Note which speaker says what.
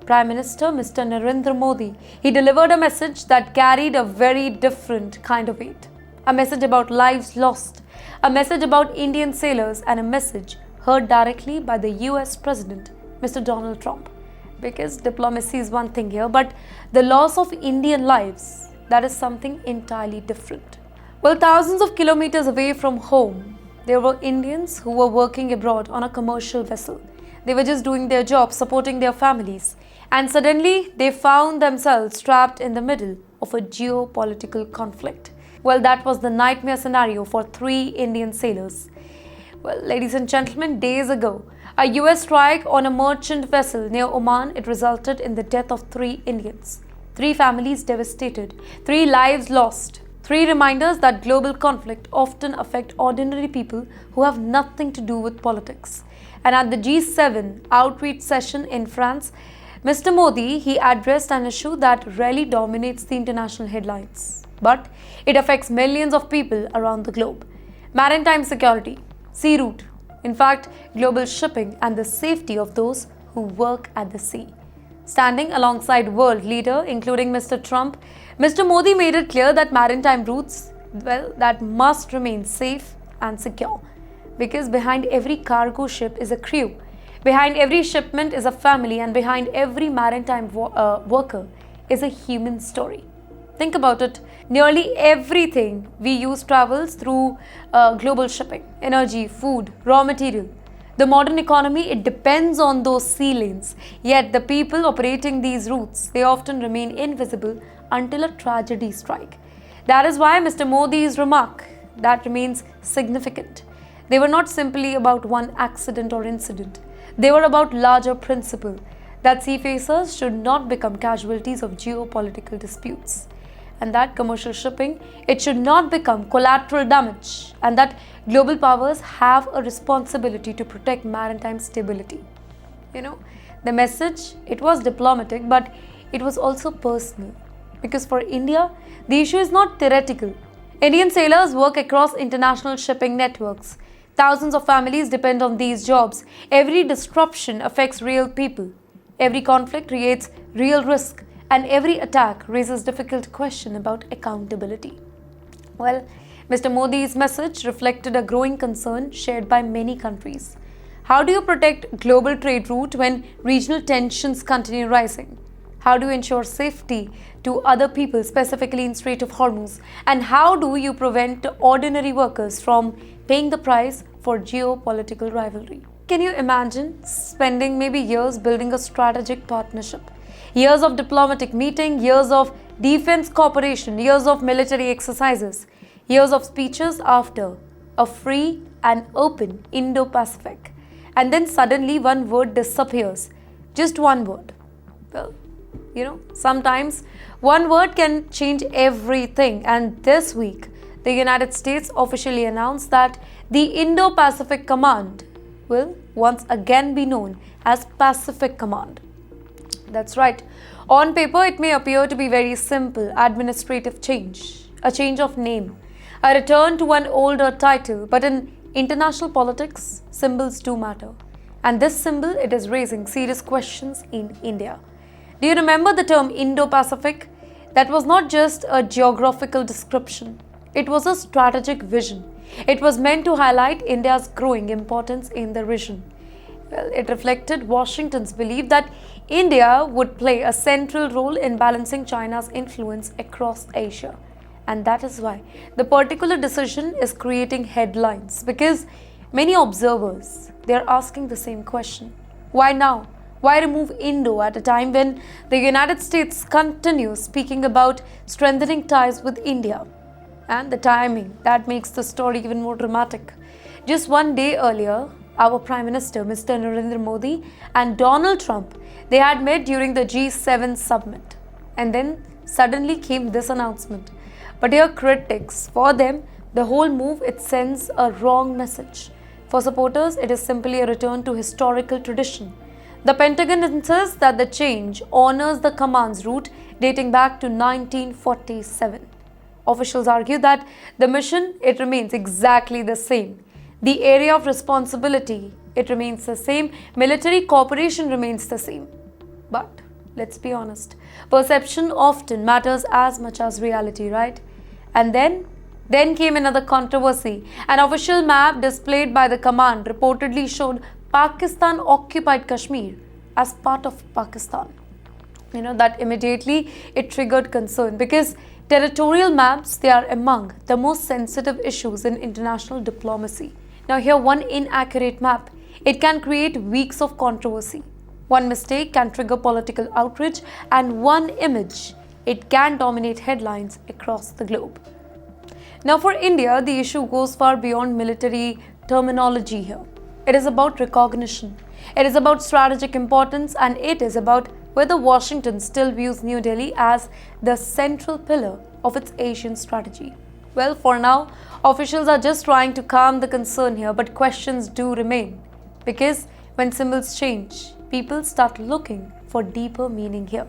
Speaker 1: Prime Minister Mr. Narendra Modi, he delivered a message that carried a very different kind of weight. A message about lives lost, a message about Indian sailors, and a message heard directly by the US President, Mr. Donald Trump. Because diplomacy is one thing here, but the loss of Indian lives, that is something entirely different. Well, thousands of kilometers away from home, there were Indians who were working abroad on a commercial vessel. They were just doing their job, supporting their families, and suddenly they found themselves trapped in the middle of a geopolitical conflict. Well, that was the nightmare scenario for 3 Indian sailors. Well, ladies and gentlemen, days ago, a US strike on a merchant vessel near Oman, it resulted in the death of 3 Indians. 3 families devastated, 3 lives lost. 3 reminders that global conflict often affect ordinary people who have nothing to do with politics. And at the G7 outreach session in France, Mr. Modi, he addressed an issue that rarely dominates the international headlines, but it affects millions of people around the globe. Maritime security, sea route, in fact, global shipping and the safety of those who work at the sea. Standing alongside world leader, including Mr. Trump, Mr. Modi made it clear that maritime routes, well, that must remain safe and secure. Because behind every cargo ship is a crew, behind every shipment is a family, and behind every maritime worker is a human story. Think about it. Nearly everything we use travels through global shipping, energy, food, raw material. The modern economy, it depends on those sea lanes. Yet the people operating these routes, they often remain invisible until a tragedy strikes. That is why Mr. Modi's remark, that remains significant. They were not simply about one accident or incident. They were about larger principle that seafarers should not become casualties of geopolitical disputes, and that commercial shipping, it should not become collateral damage, and that global powers have a responsibility to protect maritime stability. The message, it was diplomatic, but it was also personal. Because for India, the issue is not theoretical. Indian sailors work across international shipping networks. Thousands of families depend on these jobs. Every disruption affects real people. Every conflict creates real risk. And every attack raises difficult questions about accountability. Well, Mr. Modi's message reflected a growing concern shared by many countries. How do you protect global trade route when regional tensions continue rising? How do you ensure safety to other people, specifically in Strait of Hormuz? And how do you prevent ordinary workers from paying the price for geopolitical rivalry? Can you imagine spending maybe years building a strategic partnership? Years of diplomatic meeting, years of defense cooperation, years of military exercises, years of speeches after a free and open Indo-Pacific. And then suddenly one word disappears. Just one word. Well, sometimes one word can change everything. And this week, the United States officially announced that the Indo-Pacific Command will once again be known as Pacific Command. That's right. On paper, it may appear to be very simple administrative change, a change of name, a return to an older title, but in international politics, symbols do matter. And this symbol, it is raising serious questions in India. Do you remember the term Indo-Pacific? That was not just a geographical description. It was a strategic vision. It was meant to highlight India's growing importance in the region. Well, it reflected Washington's belief that India would play a central role in balancing China's influence across Asia. And that is why the particular decision is creating headlines, because many observers, they are asking the same question. Why now? Why remove Indo at a time when the United States continues speaking about strengthening ties with India? And the timing, that makes the story even more dramatic. Just one day earlier, our Prime Minister, Mr. Narendra Modi, and Donald Trump, they had met during the G7 summit. And then suddenly came this announcement. But dear critics, for them, the whole move, it sends a wrong message. For supporters, it is simply a return to historical tradition. The Pentagon insists that the change honors the command's route dating back to 1947. Officials argue that the mission, it remains exactly the same. The area of responsibility, it remains the same. Military cooperation remains the same. But Let's be honest. Perception often matters as much as reality, right? And then came another controversy. An official map displayed by the command reportedly showed Pakistan occupied Kashmir as part of Pakistan. That immediately it triggered concern because territorial maps, they are among the most sensitive issues in international diplomacy. Now here one inaccurate map, it can create weeks of controversy. One mistake can trigger political outrage, and one image, it can dominate headlines across the globe. Now for India, the issue goes far beyond military terminology here. It is about recognition, it is about strategic importance, and it is about whether Washington still views New Delhi as the central pillar of its Asian strategy. Well, for now, officials are just trying to calm the concern here, but questions do remain. Because when symbols change, people start looking for deeper meaning here.